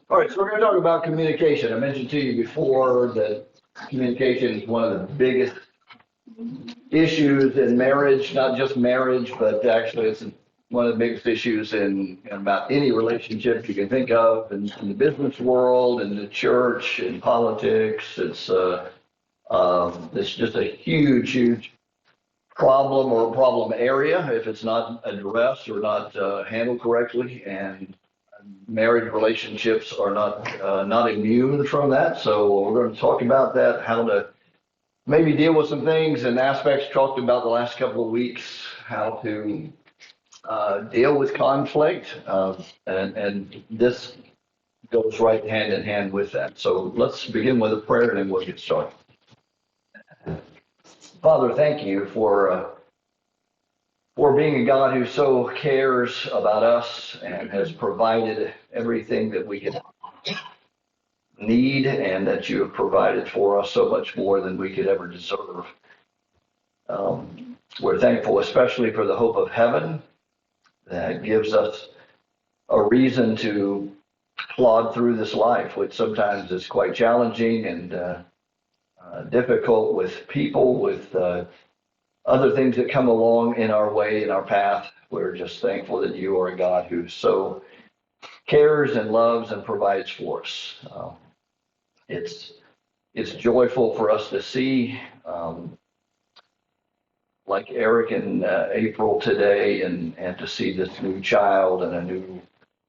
All right, so we're going to talk about communication. I mentioned to you before that communication is one of the biggest issues in marriage, not just marriage, but actually it's one of the biggest issues in about any relationship you can think of in the business world, in the church, in politics. It's just a huge, huge problem or problem area if it's not addressed or not handled correctly. And marriage relationships are not immune from that. So we're going to talk about that, how to maybe deal with some things and aspects talked about the last couple of weeks, how to deal with conflict, and this goes right hand in hand with that. So let's begin with a prayer and then we'll get started. Father, thank you for being a God who so cares about us and has provided everything that we could need, and that you have provided for us so much more than we could ever deserve. We're thankful especially for the hope of heaven that gives us a reason to plod through this life, which sometimes is quite challenging and difficult with people, with other things that come along in our way, in our path. We're just thankful that you are a God who so cares and loves and provides for us. It's joyful for us to see, like Eric and April today, and to see this new child and a new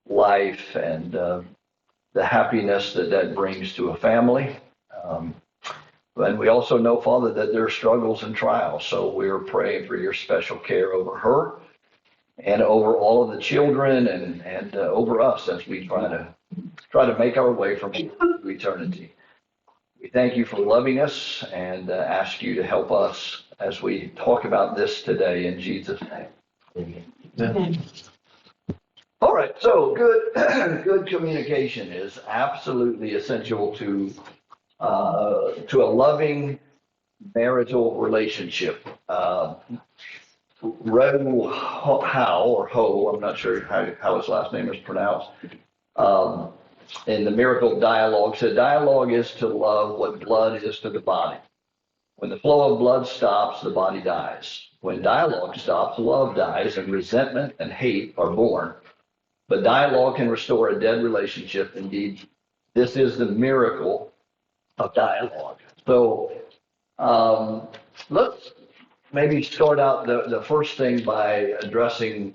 life, and the happiness that that brings to a family. And we also know, Father, that there are struggles and trials. So we're praying for your special care over her and over all of the children, and over us as we try to make our way from here to eternity. We thank you for loving us and ask you to help us as we talk about this today in Jesus' name. Amen. All right, so good communication is absolutely essential to a loving marital relationship. Ro Howe, or Ho, I'm not sure how his last name is pronounced, in the Miracle Dialogue said, dialogue is to love what blood is to the body. When the flow of blood stops, the body dies. When dialogue stops, love dies, and resentment and hate are born. But dialogue can restore a dead relationship. Indeed, this is the miracle of dialogue. So let's maybe start out the first thing by addressing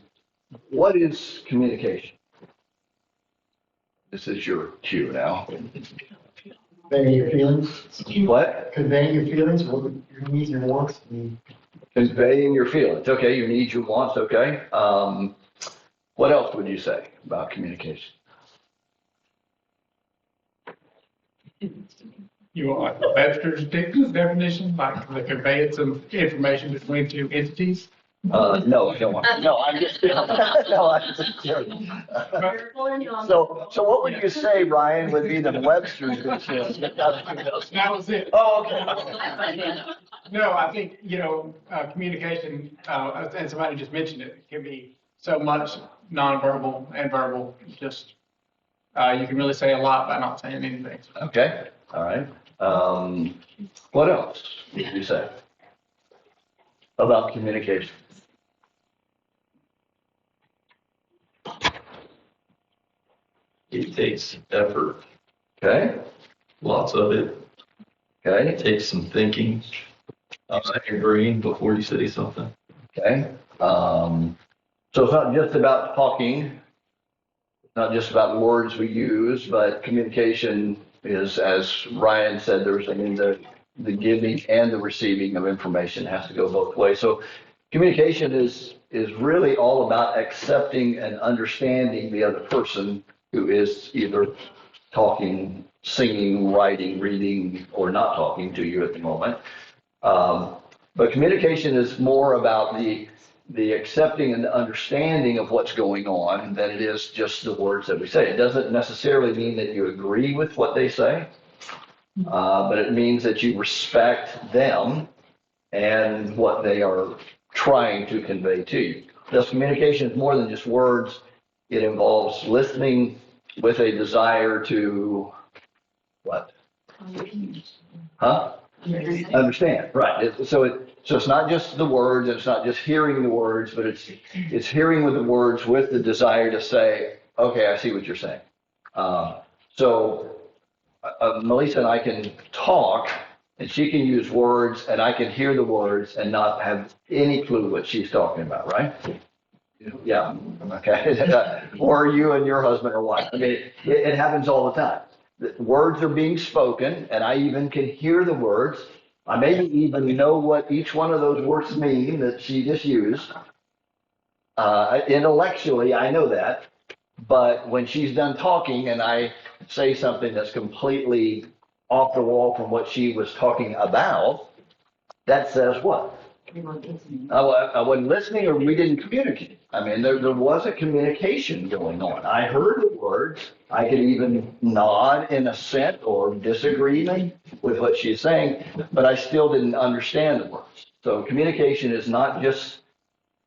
what is communication. This is your cue now. Conveying your feelings. What? Conveying your feelings, what your needs and wants. Conveying your feelings. Okay, your needs, your wants. Okay. What else would you say about communication? You want Webster's definition, like the conveyance of information between two entities? No, I don't want. No, I'm just. No, I'm just kidding. So what would you say, Ryan, would be the Webster's definition? That was it. Oh, okay. No, I think, communication, and somebody just mentioned it can be so much nonverbal and verbal. Just, you can really say a lot by not saying anything. Okay, all right. What else would you say about communication? It takes effort, Okay, lots of it. okay, It takes some thinking, agreeing before you say something. okay. So it's not just about talking, not just about the words we use, but communication is, as Ryan said, the giving and the receiving of information has to go both ways. So communication is really all about accepting and understanding the other person who is either talking, singing, writing, reading, or not talking to you at the moment. But communication is more about the accepting and the understanding of what's going on than it is just the words that we say. It doesn't necessarily mean that you agree with what they say, but it means that you respect them and what they are trying to convey to you. Thus, communication is more than just words. It involves listening, with a desire to, what? Huh? Understand, right. So it's not just the words, it's not just hearing the words, but it's hearing with the words with the desire to say, okay, I see what you're saying. So Melissa and I can talk, and she can use words, and I can hear the words and not have any clue what she's talking about, right? Yeah, okay. Or you and your husband or wife. I mean, it happens all the time. The words are being spoken, and I even can hear the words. I maybe even know what each one of those words mean that she just used. Intellectually, I know that. But when she's done talking and I say something that's completely off the wall from what she was talking about, that says what? I wasn't listening, or we didn't communicate. I mean, there was a communication going on. I heard the words. I could even nod in assent or disagreement with what she's saying, but I still didn't understand the words. So communication is not just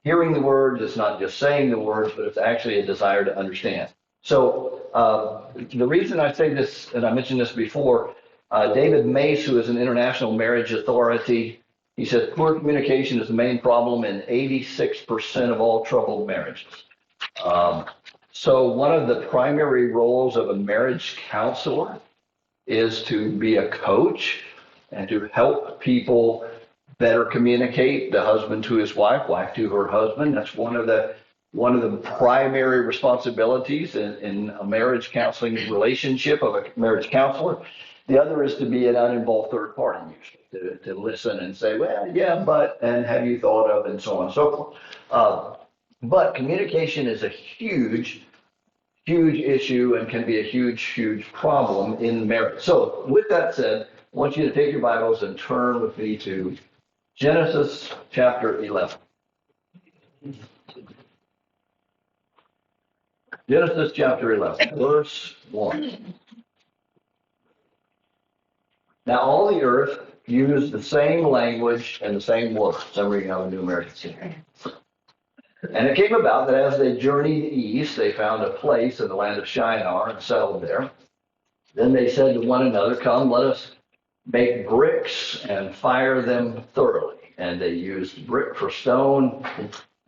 hearing the words, it's not just saying the words, but it's actually a desire to understand. So the reason I say this, and I mentioned this before, David Mace, who is an international marriage authority, he says poor communication is the main problem in 86% of all troubled marriages. So one of the primary roles of a marriage counselor is to be a coach and to help people better communicate, the husband to his wife, wife to her husband. That's one of the primary responsibilities in a marriage counseling relationship of a marriage counselor. The other is to be an uninvolved third party, usually, to listen and say, well, yeah, but, and have you thought of, and so on and so forth. But communication is a huge issue and can be a huge problem in marriage. So with that said, I want you to take your Bibles and turn with me to Genesis chapter 11. Genesis chapter 11, verse 1. Now all the earth used the same language and the same words. I'm reading out of the New American Standard. And it came about that as they journeyed east, they found a place in the land of Shinar and settled there. Then they said to one another, come, let us make bricks and fire them thoroughly. And they used brick for stone,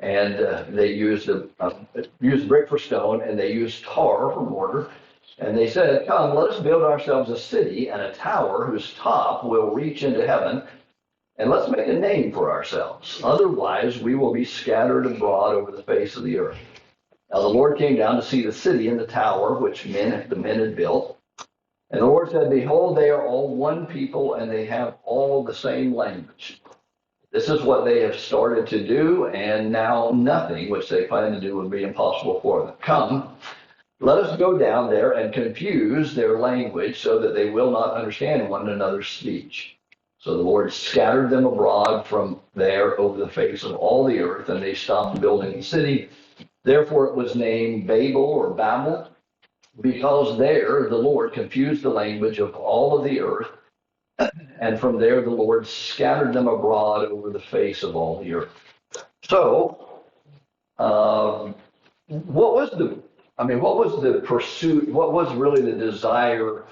and they used brick for stone, and they used tar for mortar. And they said, come, let us build ourselves a city and a tower whose top will reach into heaven, and let's make a name for ourselves. Otherwise, we will be scattered abroad over the face of the earth. Now the Lord came down to see the city and the tower which the men had built. And the Lord said, behold, they are all one people, and they have all the same language. This is what they have started to do, and now nothing which they plan to do would be impossible for them. Come, let us go down there and confuse their language so that they will not understand one another's speech. So the Lord scattered them abroad from there over the face of all the earth, and they stopped building the city. Therefore it was named Babel or Babel, because there the Lord confused the language of all of the earth, and from there the Lord scattered them abroad over the face of all the earth. So, what was the pursuit, what was really the desire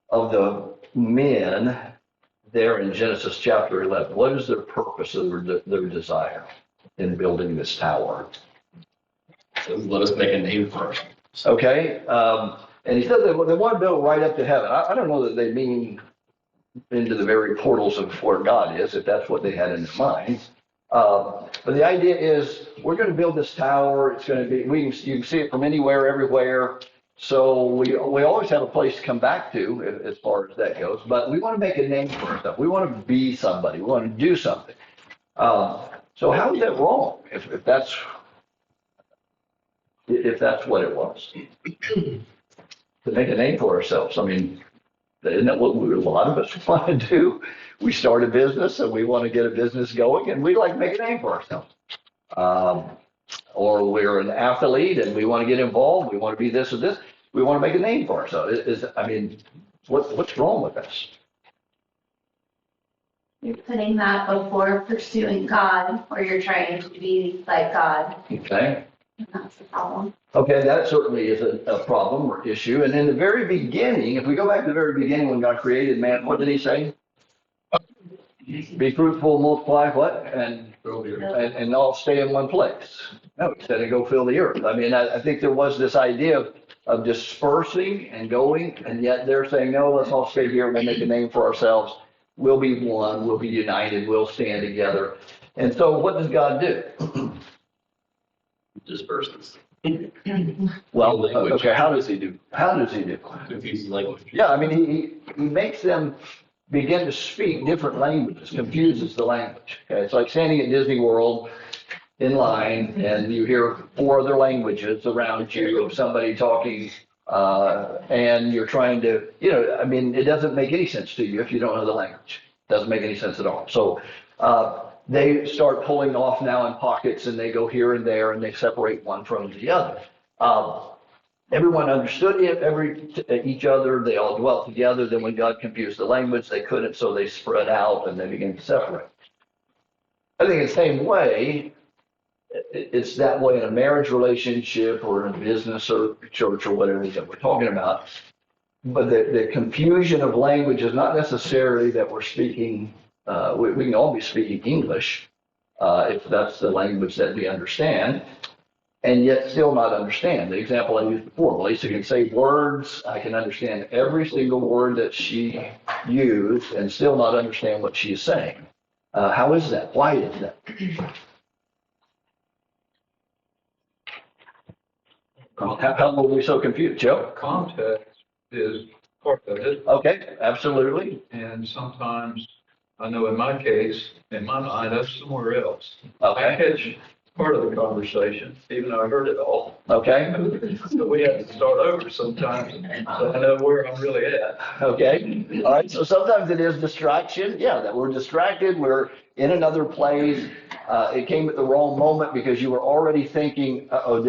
of the men there in Genesis chapter 11? What is their purpose of their desire in building this tower? So let us make a name for ourselves. Okay, and he said they want to build right up to heaven. I don't know that they mean into the very portals of where God is, if that's what they had in their minds. But the idea is we're going to build this tower. It's going to be, you can see it from anywhere, everywhere. So we always have a place to come back to as far as that goes. But we want to make a name for ourselves. We want to be somebody. We want to do something. So how is that wrong if that's what it was? To make a name for ourselves. I mean, isn't that what a lot of us want to do? We start a business and we want to get a business going, and we like to make a name for ourselves. Or we're an athlete and we want to get involved. We want to be this or this. We want to make a name for ourselves. What's wrong with this? You're putting that before pursuing God, or you're trying to be like God. Okay. That's the problem. Okay, that certainly is a problem or issue. And in the very beginning, if we go back to the very beginning when God created man, what did he say? Be fruitful, multiply, what? And all stay in one place. No, he said to go fill the earth. I mean, I think there was this idea of dispersing and going, and yet they're saying, no, let's all stay here. We'll make a name for ourselves. We'll be one. We'll be united. We'll stand together. And so what does God do? Disperses. Well, Language. okay, how does he do? How does he do? Confuses language. Yeah, I mean, he makes them begin to speak different languages, confuses the language. Okay, it's like standing at Disney World in line and you hear four other languages around you of somebody talking, and you're trying to, I mean, it doesn't make any sense to you if you don't know the language. It doesn't make any sense at all. So they start pulling off now in pockets and they go here and there and they separate one from the other. Everyone understood each other. They all dwelt together. Then when God confused the language, they couldn't, so they spread out and they began to separate. I think the same way, it's that way in a marriage relationship or in a business or church or whatever it is that we're talking about. But the confusion of language is not necessarily that we're speaking, we can all be speaking English, if that's the language that we understand, and yet still not understand. The example I used before, Lisa can say words, I can understand every single word that she used and still not understand what she's saying. How is that? Why is that? How were we so confused, Joe? Context is part of it, Okay, absolutely. and sometimes, I know in my case, in my mind, that's somewhere else. I Okay, catch part of the conversation, even though I heard it all. okay, So we have to start over sometimes, so I know where I'm really at. okay. All right, so sometimes it is distraction. Yeah, that we're distracted, we're in another place. It came at the wrong moment because you were already thinking, uh-oh,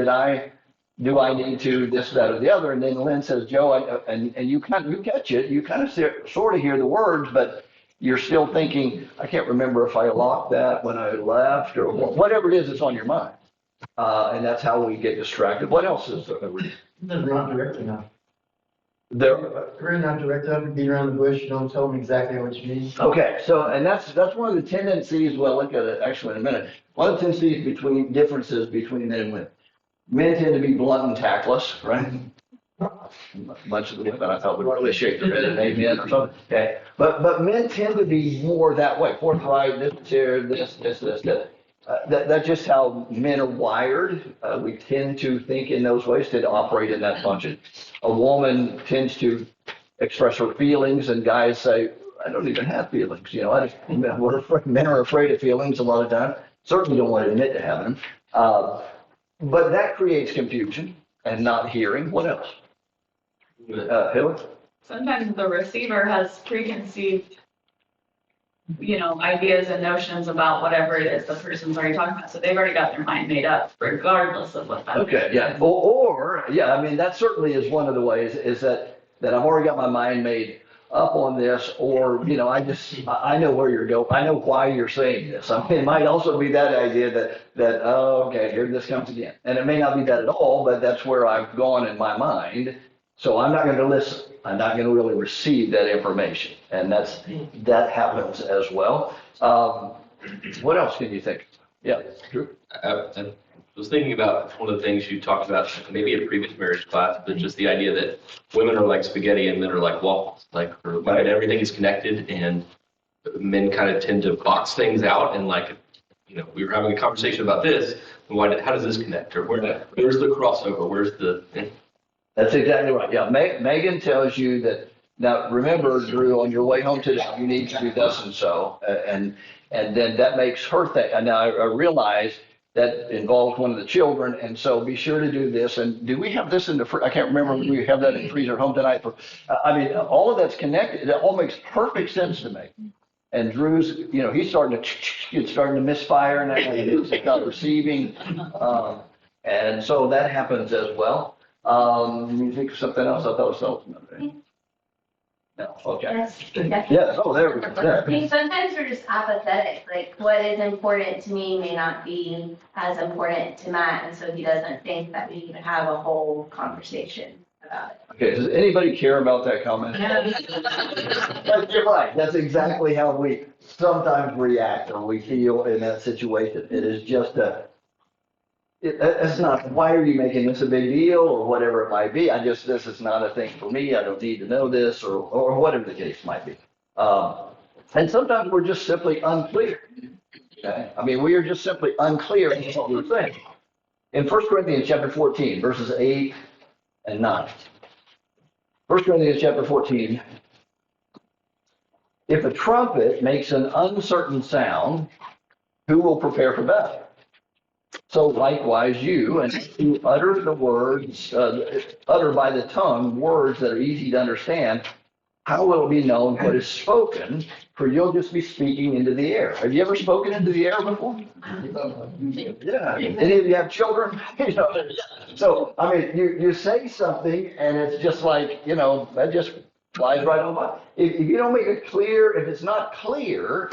do I need to this, that, or the other? And then Lynn says, Joe, and you catch it, you kind of sort of hear the words, but you're still thinking, I can't remember if I locked that when I left or whatever it is that's on your mind. And that's how we get distracted. What else is there? They're not direct enough. There. We're not direct enough, beat around the bush, you don't tell them exactly what you mean. Okay, so, and that's one of the tendencies, we'll look at it actually in a minute. One of the differences between men and women. Men tend to be blunt and tactless, right? Much of the women, I thought would really shake their head and amen or something. Okay, but men tend to be more that way, forthright, this. That's just how men are wired. We tend to think in those ways, tend to operate in that function. A woman tends to express her feelings, and guys say, I don't even have feelings. Men are afraid of feelings a lot of times. Certainly don't want to admit to having them. But that creates confusion and not hearing. What else? Hillary? Sometimes the receiver has preconceived, ideas and notions about whatever it is the person's already talking about. So they've already got their mind made up regardless of what that is. Okay, yeah. Or, I mean, that certainly is one of the ways is that I've already got my mind made up on this, or, I know where you're going. I know why you're saying this. I mean, it might also be that idea that, oh, okay, here this comes again. And it may not be that at all, but that's where I've gone in my mind. So I'm not going to listen. I'm not going to really receive that information. And that happens as well. What else can you think? Yeah, Drew? I was thinking about one of the things you talked about, maybe in a previous marriage class, but just the idea that women are like spaghetti and men are like waffles. Like, right, everything is connected, and men kind of tend to box things out. And we were having a conversation about this. How does this connect? Or where's the crossover? Where's the? That's exactly right. Yeah, Megan tells you that. Now, remember, Drew, on your way home today, you need to do thus and so, and then that makes her think. And now I realize that involves one of the children, and so be sure to do this. And do we have this in the? I can't remember if we have that in the freezer at home tonight. All of that's connected. It all makes perfect sense to me. And Drew's, he's starting to misfire now. He's not receiving, and so that happens as well. You think of something else? I thought it was something. No, okay. Yes. Yes, oh, there we go, I there. mean, sometimes we're just apathetic, like what is important to me may not be as important to Matt, and so he doesn't think that we even have a whole conversation about it. Okay, does anybody care about that comment? But you're right, that's exactly how we sometimes react or we feel in that situation. It is just it's not, why are you making this a big deal or whatever it might be? this is not a thing for me, I don't need to know this or whatever the case might be. And sometimes we're just simply unclear. Okay? I mean, we are just simply unclear in what we're saying. In 1 Corinthians chapter 14, verses 8 and 9. 1 Corinthians chapter 14. If a trumpet makes an uncertain sound, who will prepare for battle? So likewise you, and who utter the words, utter by the tongue words that are easy to understand, how will it be known what is spoken? For you'll just be speaking into the air. Have you ever spoken into the air before? Yeah. Any of you have children? You know, so, I mean, you say something and it's just like, that just flies right on by. If you don't make it clear, if it's not clear,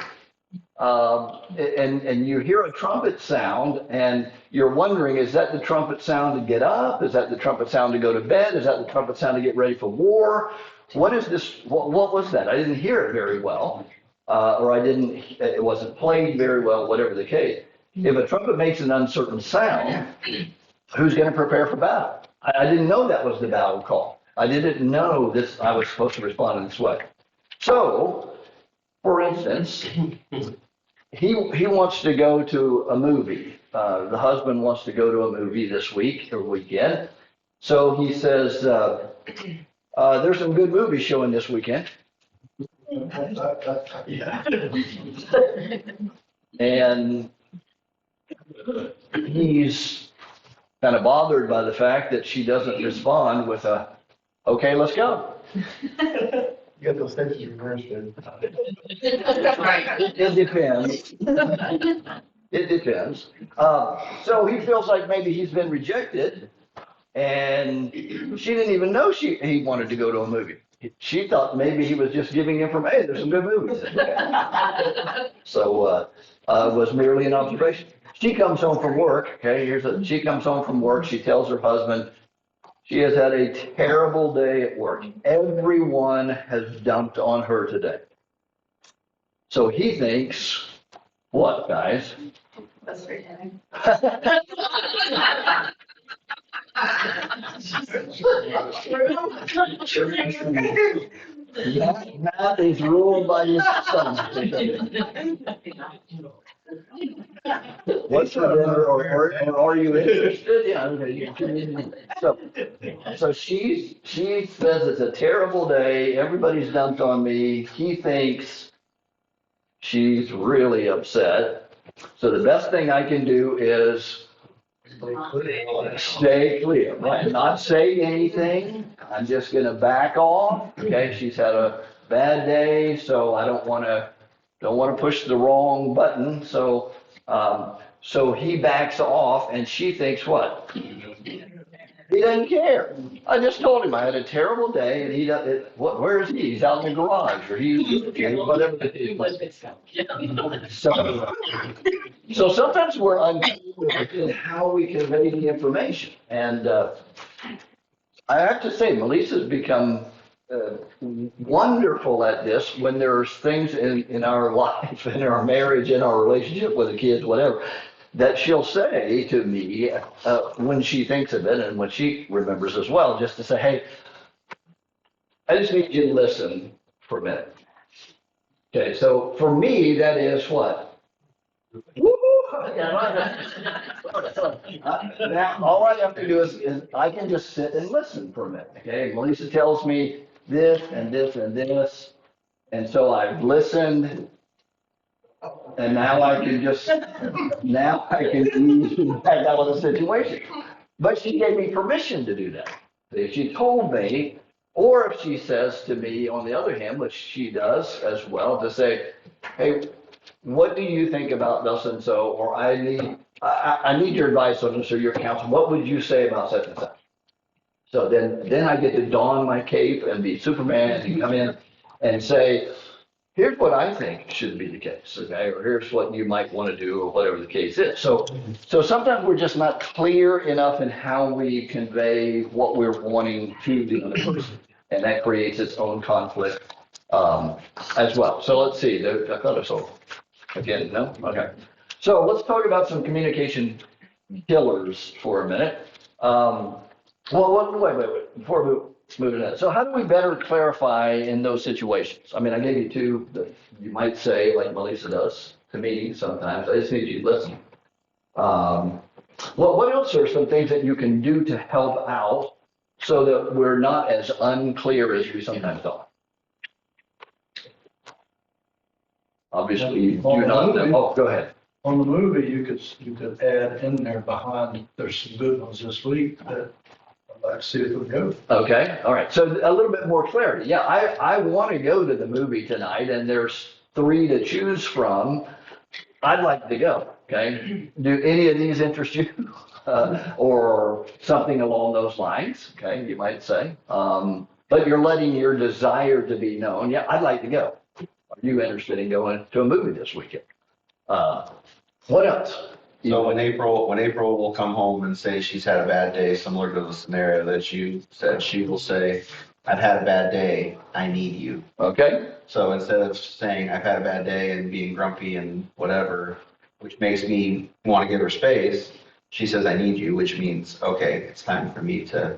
and you hear a trumpet sound and you're wondering, is that the trumpet sound to get up? Is that the trumpet sound to go to bed? Is that the trumpet sound to get ready for war? What is this? What was that? I didn't hear it very well, or it wasn't played very well, whatever the case. If a trumpet makes an uncertain sound, who's going to prepare for battle? I didn't know that was the battle call. I didn't know this. I was supposed to respond in this way. So, for instance, he wants to go to a movie. The husband wants to go to a movie this week or weekend. So he says, there's some good movies showing this weekend. And he's kind of bothered by the fact that she doesn't respond with a, okay, let's go. You got those things reversed, dude. It depends. It depends. So he feels like maybe he's been rejected, and she didn't even know he wanted to go to a movie. She thought maybe he was just giving information. Hey, there's some good movies. So it was merely an observation. She comes home from work. Okay, she comes home from work. She tells her husband she has had a terrible day at work. Everyone has dumped on her today. So he thinks, what, guys? That's for dinner. Matt is ruled by his son. What's for dinner, or are you interested? Yeah, okay. So she says it's a terrible day. Everybody's dumped on me. He thinks she's really upset. So the best thing I can do is stay clear, right? Not say anything. I'm just going to back off. Okay, she's had a bad day, so I don't want to push the wrong button. So he backs off, and she thinks what? He doesn't care. I just told him I had a terrible day, and he doesn't. Where is he? He's out in the garage, or whatever it is. So sometimes we're unclear in how we convey the information, and I have to say, Melissa's become wonderful at this when there's things in our life, in our marriage, in our relationship with the kids, whatever, that she'll say to me when she thinks of it and when she remembers as well, just to say, hey, I just need you to listen for a minute. Okay, so for me, that is what? Now, all I have to do is I can just sit and listen for a minute. Okay, Melissa tells me this and this and this, and so I've listened, and now I can ease back out of the situation. But she gave me permission to do that. If she told me, or if she says to me, on the other hand, which she does as well, to say, hey, what do you think about thus and so, or I need your advice on this or your counsel. What would you say about such and such? So then I get to don my cape and be Superman and come in and say, here's what I think should be the case, okay? Or here's what you might want to do, or whatever the case is. So sometimes we're just not clear enough in how we convey what we're wanting to the other person. And that creates its own conflict as well. So let's see, I thought I saw, again, no? Okay. So let's talk about some communication killers for a minute. Wait, before we move to that. So how do we better clarify in those situations? I mean, I gave you two that you might say, like Melissa does to me sometimes, I just need you to listen. What else are some things that you can do to help out so that we're not as unclear as we sometimes thought? Obviously, you do not know. Oh, go ahead. On the movie, you could add in there behind, there's some good ones this week that I'd like to see if we go. Okay, all right. So a little bit more clarity. Yeah, I want to go to the movie tonight, and there's 3 to choose from. I'd like to go. Okay. Do any of these interest you, or something along those lines? Okay, you might say. But you're letting your desire to be known. Yeah, I'd like to go. Are you interested in going to a movie this weekend? What else? So when April will come home and say she's had a bad day, similar to the scenario that you said, she will say, I've had a bad day, I need you. Okay. So instead of saying I've had a bad day and being grumpy and whatever, which makes me want to give her space, she says I need you, which means, okay, it's time for me to,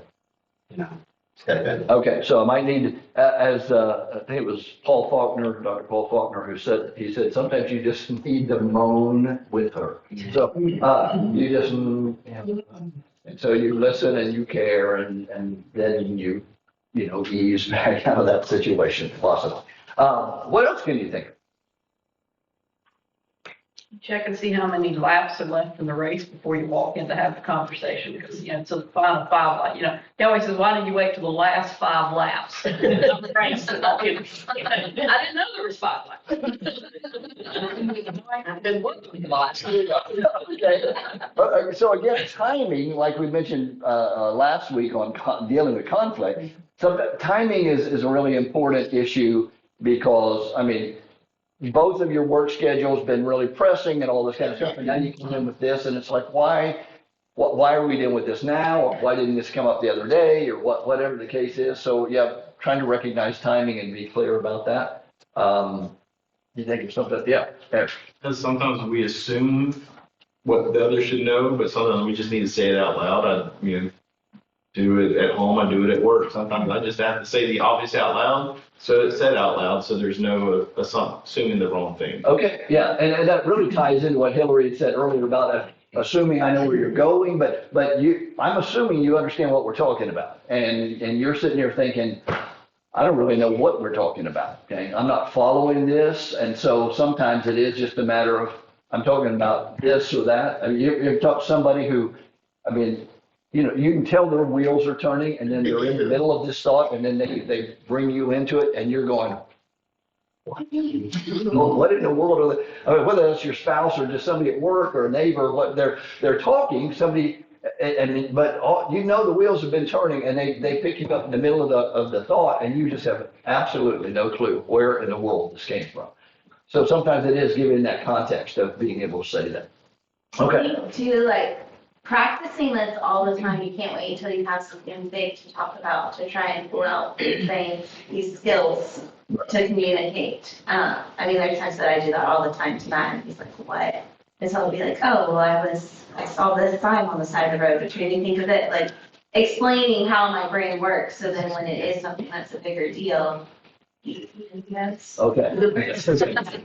step in. Okay, so I might need, as I think it was Paul Faulkner, Dr. Paul Faulkner, who said, he said, sometimes you just need to moan with her. So you just, and so you listen and you care, and then you ease back out of that situation, possibly. What else can you think of? Check and see how many laps are left in the race before you walk in to have the conversation, because, it's the final 5, he always says, why did you wait till the last 5 laps? of the race? I didn't know there was 5 laps. I've been working the last. Okay. So again, timing, like we mentioned last week on dealing with conflict, so timing is a really important issue because, both of your work schedule's been really pressing and all this kind of stuff, and now you come in with this, and it's like, why are we dealing with this now? Or why didn't this come up the other day? Or whatever the case is. So yeah, trying to recognize timing and be clear about that. You think of something? Yeah. Because sometimes we assume what the other should know, but sometimes we just need to say it out loud. I do it at home, I do it at work. Sometimes I just have to say the obvious out loud, so it's said out loud, so there's no assuming the wrong thing. Okay, yeah, and that really ties into what Hillary had said earlier about assuming I know where you're going, but I'm assuming you understand what we're talking about, and you're sitting here thinking, I don't really know what we're talking about. Okay, I'm not following this, and so sometimes it is just a matter of I'm talking about this or that. You talk to somebody who, you can tell their wheels are turning, and then they're in the middle of this thought, and then they bring you into it, and you're going, what in the world are they? Whether that's your spouse or just somebody at work or a neighbor, what they're talking, somebody, but the wheels have been turning, and they pick you up in the middle of the thought, and you just have absolutely no clue where in the world this came from. So sometimes it is giving that context of being able to say that. Okay. Practicing this all the time. You can't wait until you have something big to talk about to try and pull out these skills to communicate. There's times that I do that all the time to Matt, and he's like, what? And so I'll be like, oh, well, I saw this sign on the side of the road, which made me think of it, like explaining how my brain works. So then when it is something that's a bigger deal, yes. Okay.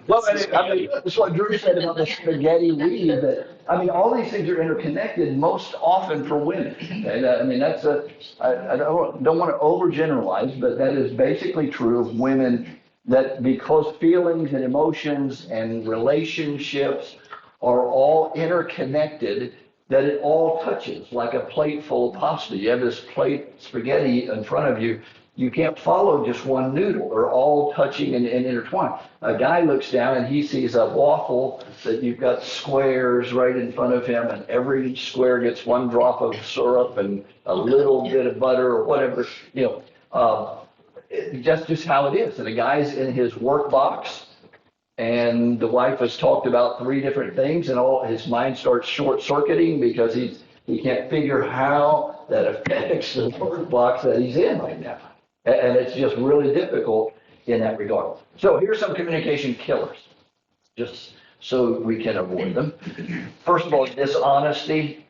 Well, that's what Drew said about the spaghetti weave. That all these things are interconnected most often for women. Okay? That's I don't want to overgeneralize, but that is basically true of women. That because feelings and emotions and relationships are all interconnected, that it all touches like a plate full of pasta. You have this plate spaghetti in front of you. You can't follow just one noodle. They're all touching and intertwined. A guy looks down and he sees a waffle that you've got squares right in front of him, and every square gets 1 drop of syrup and a little bit of butter or whatever. that's just how it is. And the guy's in his work box, and the wife has talked about 3 different things, and all his mind starts short circuiting because he can't figure how that affects the work box that he's in right now. And it's just really difficult in that regard. So here's some communication killers, just so we can avoid them. First of all, dishonesty,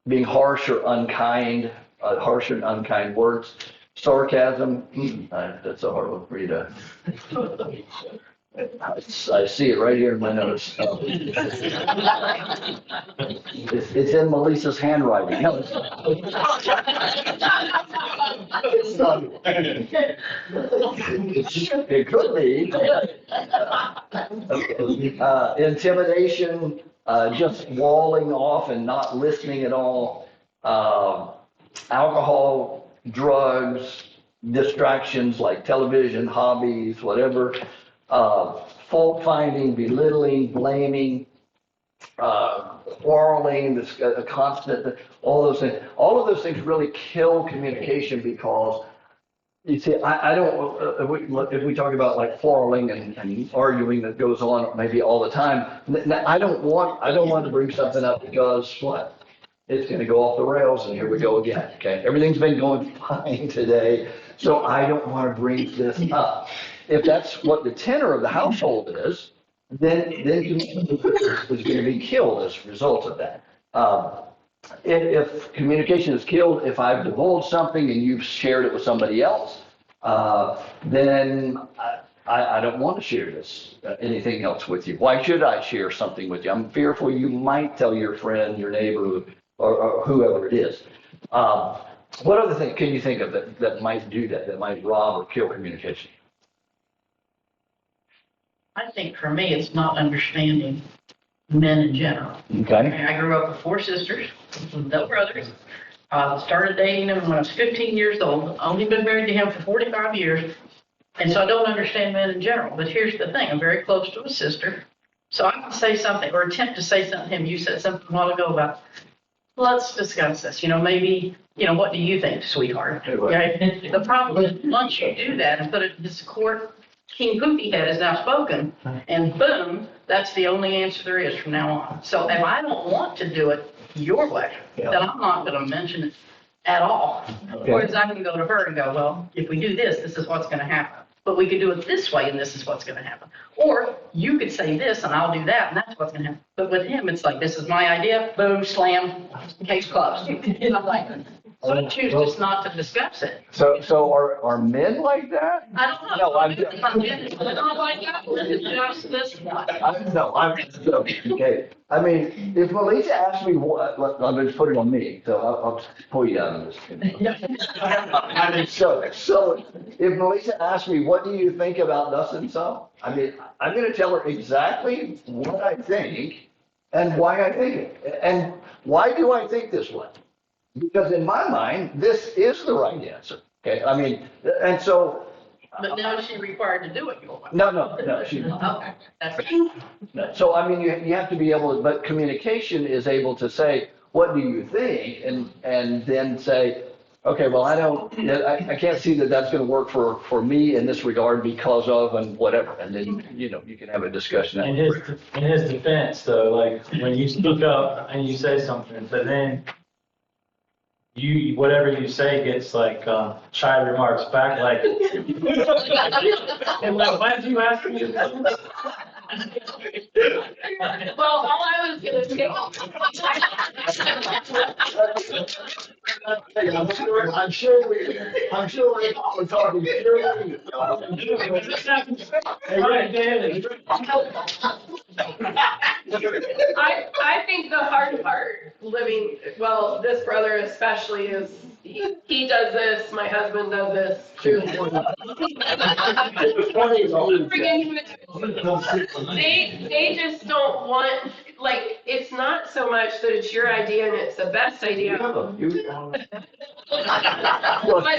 being harsh or unkind, harsh and unkind words. Sarcasm, that's a hard one for you to. I see it right here in my notes. It's in Melissa's handwriting. No, it's not. It could be. Intimidation, just walling off and not listening at all. Alcohol, drugs, distractions like television, hobbies, whatever. Fault finding, belittling, blaming, quarreling, this constant, all those things. All of those things really kill communication because you see, I don't, if we talk about like quarreling and arguing that goes on maybe all the time, I don't want to bring something up because what? It's going to go off the rails and here we go again. Okay. Everything's been going fine today. So I don't want to bring this up. If that's what the tenor of the household is, then communication is going to be killed as a result of that. If communication is killed, if I've divulged something and you've shared it with somebody else, then I don't want to share anything else with you. Why should I share something with you? I'm fearful you might tell your friend, your neighbor, or whoever it is. What other thing can you think of that might do that might rob or kill communication? I think for me, it's not understanding men in general. Okay. I grew up with 4 sisters, no brothers. Started dating him when I was 15 years old. Only been married to him for 45 years. And so I don't understand men in general. But here's the thing. I'm very close to a sister. So I can say something or attempt to say something to him. You said something a while ago about, let's discuss this. Maybe, what do you think, sweetheart? Okay? The problem is once you do that and put it in this court, King Poopy Head has now spoken, and boom, that's the only answer there is from now on. So if I don't want to do it your way, then I'm not going to mention it at all. Okay. Whereas I can go to her and go, well, if we do this, this is what's going to happen. But we could do it this way, and this is what's going to happen. Or you could say this, and I'll do that, and that's what's going to happen. But with him, it's like, this is my idea, boom, slam, case closed. And I'm like, so I choose just not to discuss it. So are men like that? I don't know. No, I'm not like that. It's just this one. I'm okay. I mean, if Melissa asks me what, I'll just put it on me, so I'll pull you out of this. I mean, so if Melissa asks me, what do you think about thus and so? I mean, I'm going to tell her exactly what I think and why I think it. And why do I think this way? Because in my mind, this is the right answer. Okay, I mean, and so. But now is she required to do it your way? No, she's not. Okay, that's No. So, I mean, you have to be able to, but communication is able to say, what do you think? And then say, okay, well, I can't see that that's going to work for me in this regard because of and whatever. And then, you can have a discussion. In his defense, though, like when you speak up and you say something, but then whatever you say gets like shy remarks back, like, and like, why did you ask me? well, all I was gonna say. I'm sure we're talking purely. I think the hard part living, well, this brother especially is, he does this, my husband does this. They just don't want, like, it's not so much that it's your idea and it's the best idea. But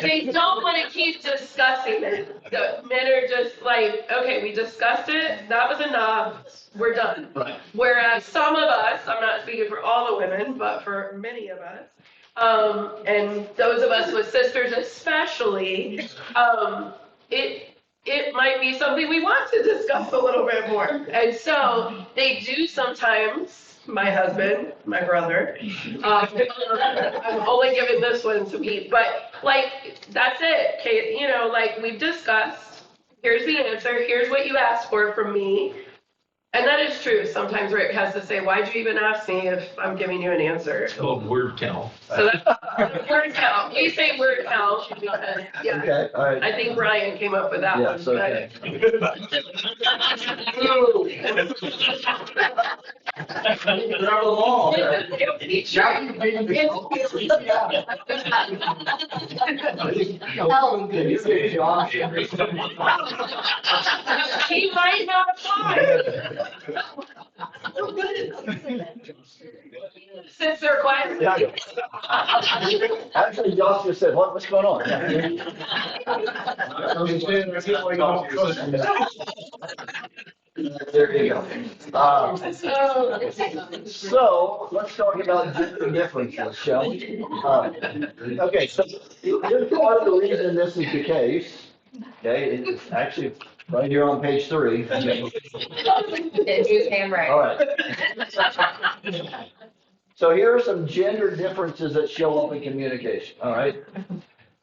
they don't want to keep discussing it. The men are just like, okay, we discussed it, that was enough, we're done. Right. Whereas some of us, I'm not speaking for all the women, but for many of us, And those of us with sisters especially, it might be something we want to discuss a little bit more. And so they do sometimes, my husband, my brother, I'm only giving this one to me, but like, that's it. Okay, you know, like we've discussed, here's the answer, here's what you asked for from me. And that is true. Sometimes Rick has to say, why'd you even ask me if I'm giving you an answer? It's called word count. So that's word count. We say word count. Yeah. Okay, all right. I think Brian came up with that one. Yes, okay. Grab them all. He might not apply. Since they're quiet. Actually, Josh just said, what's going on? There you go. So let's talk about gender differences, shall we? Okay, so here's part of the reason this is the case. Okay, it's actually right here on page 3. It's his handwriting. All right. So here are some gender differences that show up in communication, all right?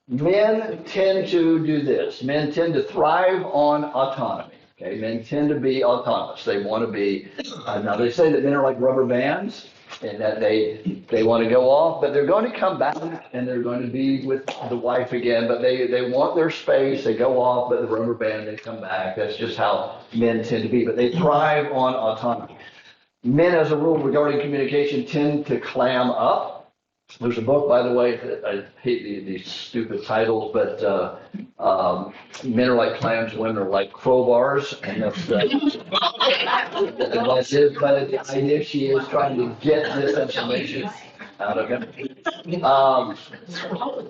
Men tend to do this. Men tend to thrive on autonomy. Okay, men tend to be autonomous. They want to be, now they say that men are like rubber bands and that they want to go off, but they're going to come back and they're going to be with the wife again, but they want their space. They go off, but the rubber band, they come back. That's just how men tend to be, but they thrive on autonomy. Men, as a rule, regarding communication, tend to clam up. There's a book, by the way, I hate these stupid titles, but men are like clams, women are like crowbars, and that's it. But the idea she is trying to get this information out of him.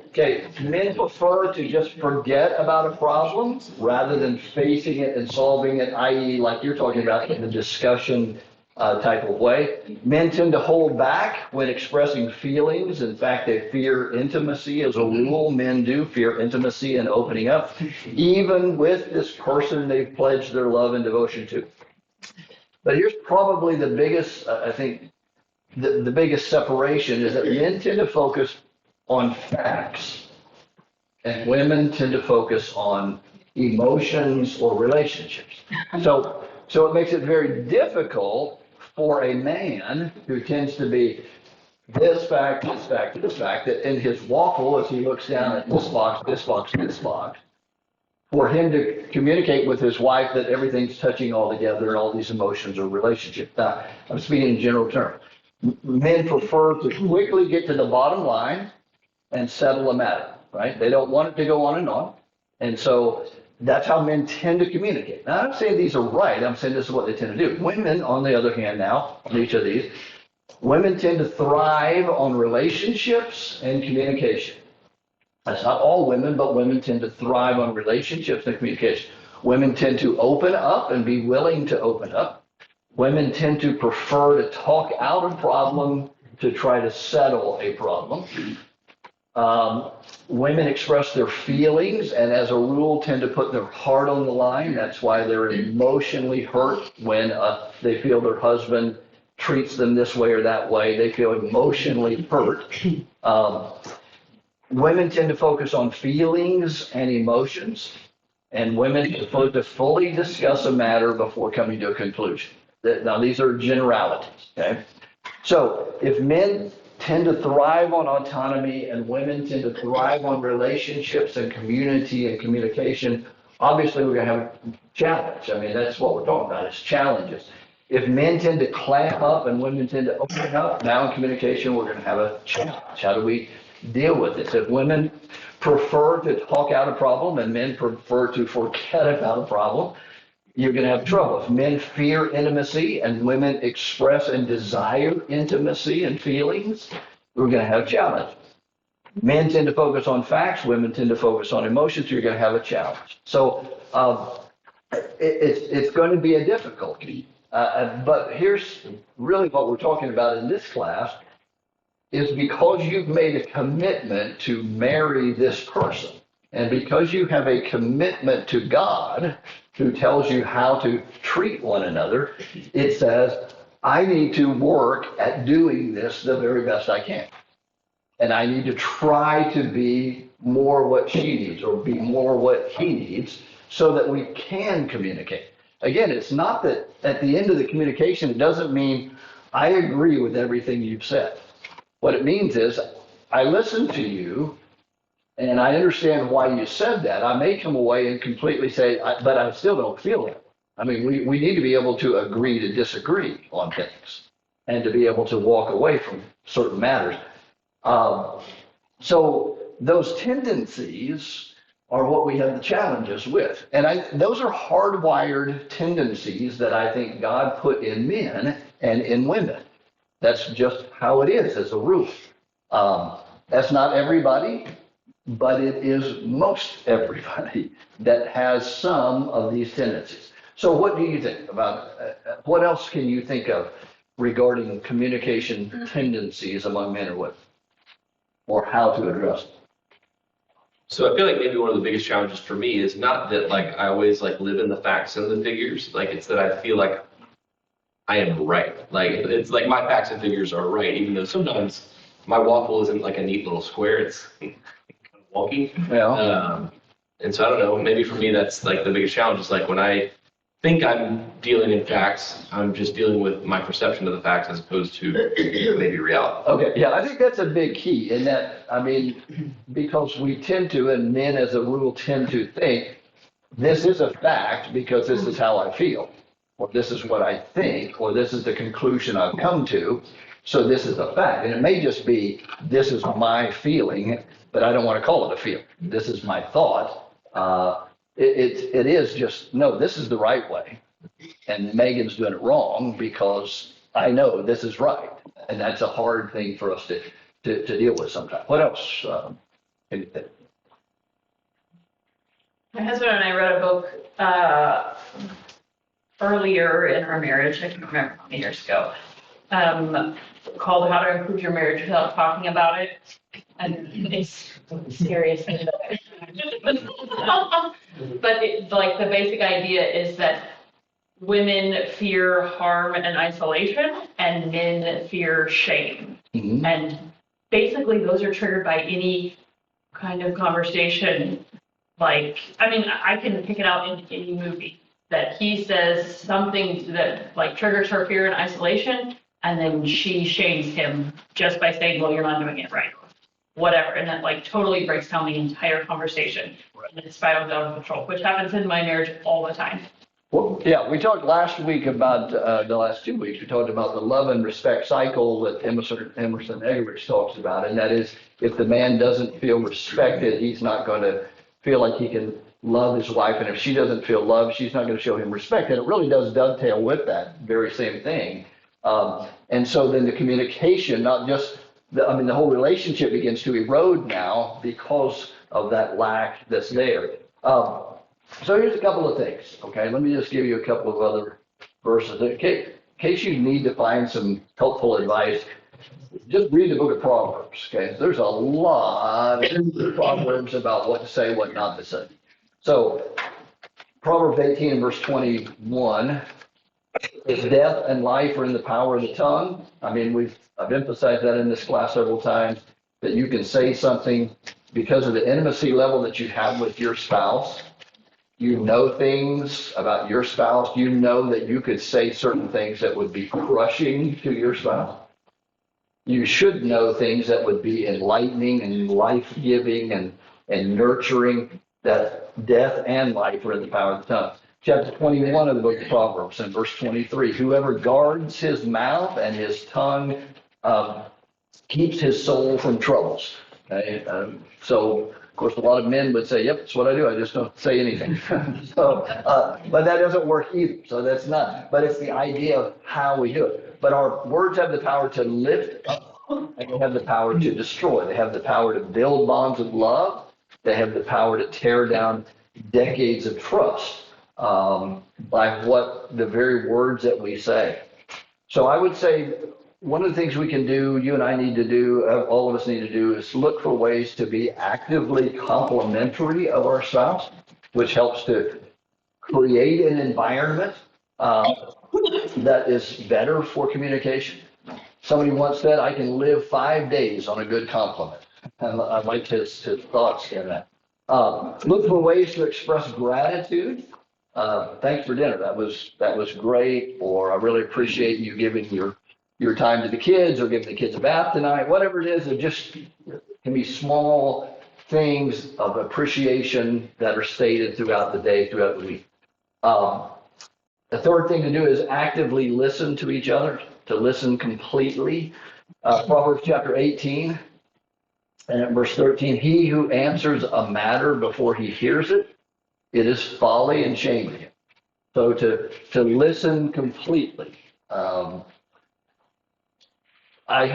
Okay, men prefer to just forget about a problem rather than facing it and solving it, i.e., like you're talking about in the discussion type of way. Men tend to hold back when expressing feelings. In fact, they fear intimacy as a rule. Men do fear intimacy and opening up, even with this person they've pledged their love and devotion to. But here's probably the biggest, I think, the biggest separation is that men tend to focus on facts and women tend to focus on emotions or relationships. So it makes it very difficult for a man who tends to be this fact, this fact, this fact, that in his waffle, as he looks down at this box, this box, this box, for him to communicate with his wife that everything's touching all together and all these emotions or relationships. Now, I'm speaking in general terms. Men prefer to quickly get to the bottom line and settle a matter, right? They don't want it to go on and on. And so that's how men tend to communicate. Now, I'm not saying these are right. I'm saying this is what they tend to do. Women, on the other hand, now, on each of these, women tend to thrive on relationships and communication. That's not all women, but women tend to thrive on relationships and communication. Women tend to open up and be willing to open up. Women tend to prefer to talk out a problem to try to settle a problem. Women express their feelings and as a rule tend to put their heart on the line. That's why they're emotionally hurt when they feel their husband treats them this way or that way. They feel emotionally hurt. Women tend to focus on feelings and emotions, and women prefer to fully discuss a matter before coming to a conclusion. Now, these are generalities, okay? So if men tend to thrive on autonomy and women tend to thrive on relationships and community and communication, obviously we're going to have a challenge. I mean, that's what we're talking about, is challenges. If men tend to clam up and women tend to open up, now in communication, we're going to have a challenge. How do we deal with this? If women prefer to talk out a problem and men prefer to forget about a problem, you're going to have trouble. If men fear intimacy and women express and desire intimacy and feelings, we're going to have challenges. Men tend to focus on facts, women tend to focus on emotions, you're going to have a challenge. So it's going to be a difficulty. But here's really what we're talking about in this class is because you've made a commitment to marry this person. And because you have a commitment to God, who tells you how to treat one another, it says, I need to work at doing this the very best I can. And I need to try to be more what she needs or be more what he needs so that we can communicate. Again, it's not that at the end of the communication, it doesn't mean I agree with everything you've said. What it means is I listen to you and I understand why you said that. I may come away and completely say, but I still don't feel it. I mean, we need to be able to agree to disagree on things and to be able to walk away from certain matters. So those tendencies are what we have the challenges with. And those are hardwired tendencies that I think God put in men and in women. That's just how it is as a rule. That's not everybody, but it is most everybody that has some of these tendencies. So what do you think about, what else can you think of regarding communication tendencies among men and women? Or how to address them? So I feel like maybe one of the biggest challenges for me is not that like I always like live in the facts and the figures. Like it's that I feel like I am right. Like it's like my facts and figures are right, even though sometimes my waffle isn't like a neat little square. It's kind of wonky. Yeah. And so I don't know, maybe for me that's like the biggest challenge is like when I think I'm dealing in facts, I'm just dealing with my perception of the facts as opposed to maybe reality. Okay, yeah, I think that's a big key in that, I mean, because we tend to, and men as a rule tend to think, this is a fact because this is how I feel, or this is what I think, or this is the conclusion I've come to, so this is a fact. And it may just be, this is my feeling, but I don't want to call it a feeling. This is my thought. It is just, no, this is the right way. And Megan's doing it wrong because I know this is right. And that's a hard thing for us to deal with sometimes. What else? Can you think? My husband and I wrote a book earlier in our marriage, I can't remember how many years ago, called How to Improve Your Marriage Without Talking About It. And it's serious. But like the basic idea is that women fear harm and isolation and men fear shame. Mm-hmm. And basically those are triggered by any kind of conversation. Like, I mean, I can pick it out in any movie that he says something that like triggers her fear and isolation, and then she shames him just by saying, well, you're not doing it right. Whatever, and that like totally breaks down the entire conversation. Right. And it spirals out of control, which happens in my marriage all the time. Well, yeah, we talked last week about, the last 2 weeks, we talked about the love and respect cycle that Emerson Eggerichs talks about, and that is if the man doesn't feel respected, he's not going to feel like he can love his wife, and if she doesn't feel loved, she's not going to show him respect, and it really does dovetail with that very same thing. And so then the communication, not just the whole relationship begins to erode now because of that lack that's there. So here's a couple of things, okay? Let me just give you a couple of other verses. In case you need to find some helpful advice, just read the book of Proverbs, okay? There's a lot of Proverbs about what to say, what not to say. So Proverbs 18 and verse 21, is death and life are in the power of the tongue. I mean, I've emphasized that in this class several times, that you can say something because of the intimacy level that you have with your spouse. You know things about your spouse. You know that you could say certain things that would be crushing to your spouse. You should know things that would be enlightening and life-giving and nurturing, that death and life are in the power of the tongue. Chapter 21 of the book of Proverbs and verse 23, whoever guards his mouth and his tongue keeps his soul from troubles. Okay? So, of course, a lot of men would say, yep, that's what I do. I just don't say anything. But that doesn't work either. So that's not, but it's the idea of how we do it. But our words have the power to lift up and they have the power to destroy. They have the power to build bonds of love. They have the power to tear down decades of trust. By what the very words that we say. So I would say one of the things we can do, you and I need to do, all of us need to do, is look for ways to be actively complimentary of our spouse, which helps to create an environment that is better for communication. Somebody once said, I can live 5 days on a good compliment. And I liked his thoughts in that. Look for ways to express gratitude. Thanks for dinner. That was great. Or I really appreciate you giving your time to the kids, or giving the kids a bath tonight. Whatever it is, it just can be small things of appreciation that are stated throughout the day, throughout the week. The third thing to do is actively listen to each other, to listen completely. Proverbs chapter 18 and at verse 13, he who answers a matter before he hears it, it is folly and shame to him. So to listen completely. I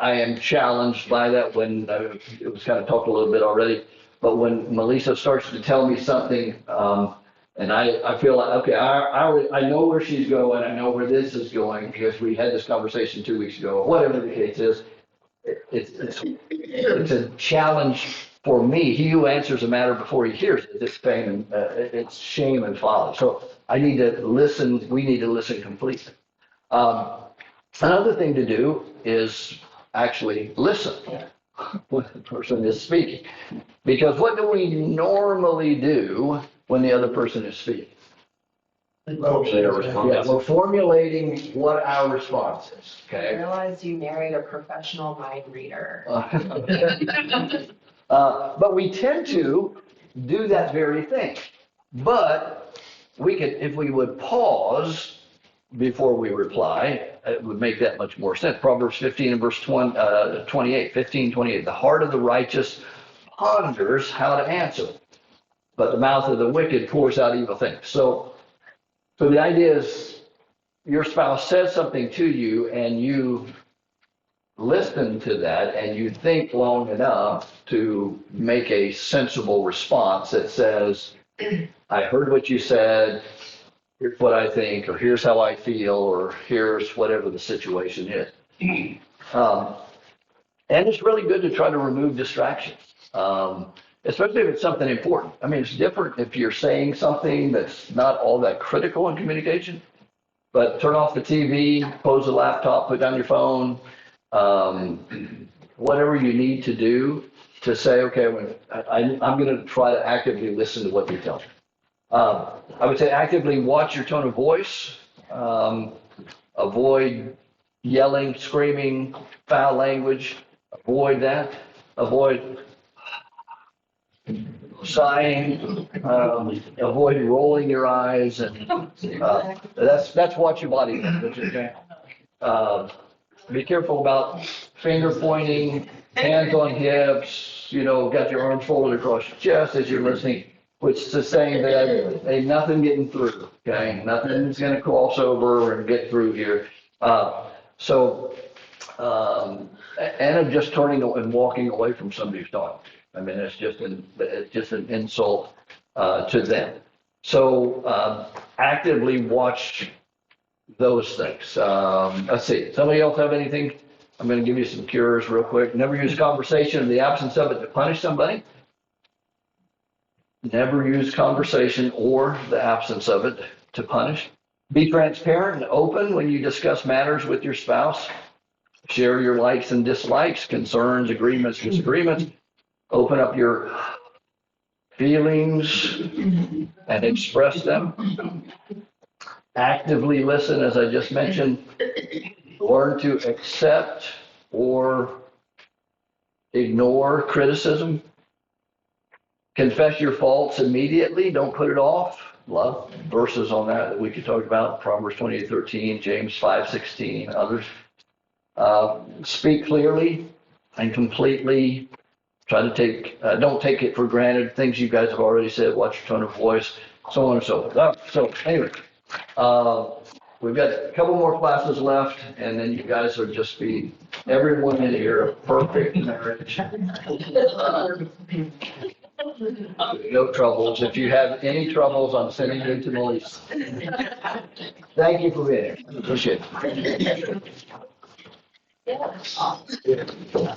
am challenged by that when it was kind of talked a little bit already, but when Melissa starts to tell me something, and I feel like, okay, I know where she's going, I know where this is going, because we had this conversation 2 weeks ago, whatever the case is, it's a challenge for me. He who answers a matter before he hears it, it's shame and folly. So I need to listen, we need to listen completely. Another thing to do is actually listen when the person is speaking. Because what do we normally do when the other person is speaking? Yeah, we're formulating what our response is, I okay? realize you married a professional mind reader. But we tend to do that very thing. But we could, if we would pause before we reply, it would make that much more sense. Proverbs 15 and verse 28, 15:28. The heart of the righteous ponders how to answer, but the mouth of the wicked pours out evil things. So the idea is your spouse says something to you and you listen to that and you think long enough to make a sensible response that says, I heard what you said, here's what I think, or here's how I feel, or here's whatever the situation is. And it's really good to try to remove distractions, especially if it's something important. I mean, it's different if you're saying something that's not all that critical in communication, but turn off the TV, close the laptop, put down your phone, whatever you need to do to say, okay, I'm going to try to actively listen to what you're telling me. I would say actively watch your tone of voice, avoid yelling, screaming, foul language, avoid that, avoid sighing, avoid rolling your eyes, and that's watch your body language, okay? Be careful about finger pointing, hands on hips, got your arms folded across your chest as you're listening, which is saying that ain't nothing getting through, okay? Nothing's going to cross over and get through here. And of just turning and walking away from somebody who's talking. I mean, it's just an insult to them. So actively watch those things. Let's see. Somebody else have anything? I'm going to give you some cures real quick. Never use conversation in the absence of it to punish somebody. Never use conversation or the absence of it to punish. Be transparent and open when you discuss matters with your spouse. Share your likes and dislikes, concerns, agreements, disagreements. Open up your feelings and express them. Actively listen, as I just mentioned. Learn to accept or ignore criticism. Confess your faults immediately. Don't put it off. Love verses on that we could talk about. Proverbs 28:13, James 5:16, others. Speak clearly and completely. Try to don't take it for granted. Things you guys have already said. Watch your tone of voice, so on and so forth. So anyway, we've got a couple more classes left, and then you guys will just be everyone in here a perfect marriage. No troubles. If you have any troubles, I'm sending you to Melissa. Thank you for being here. Appreciate it. Yeah.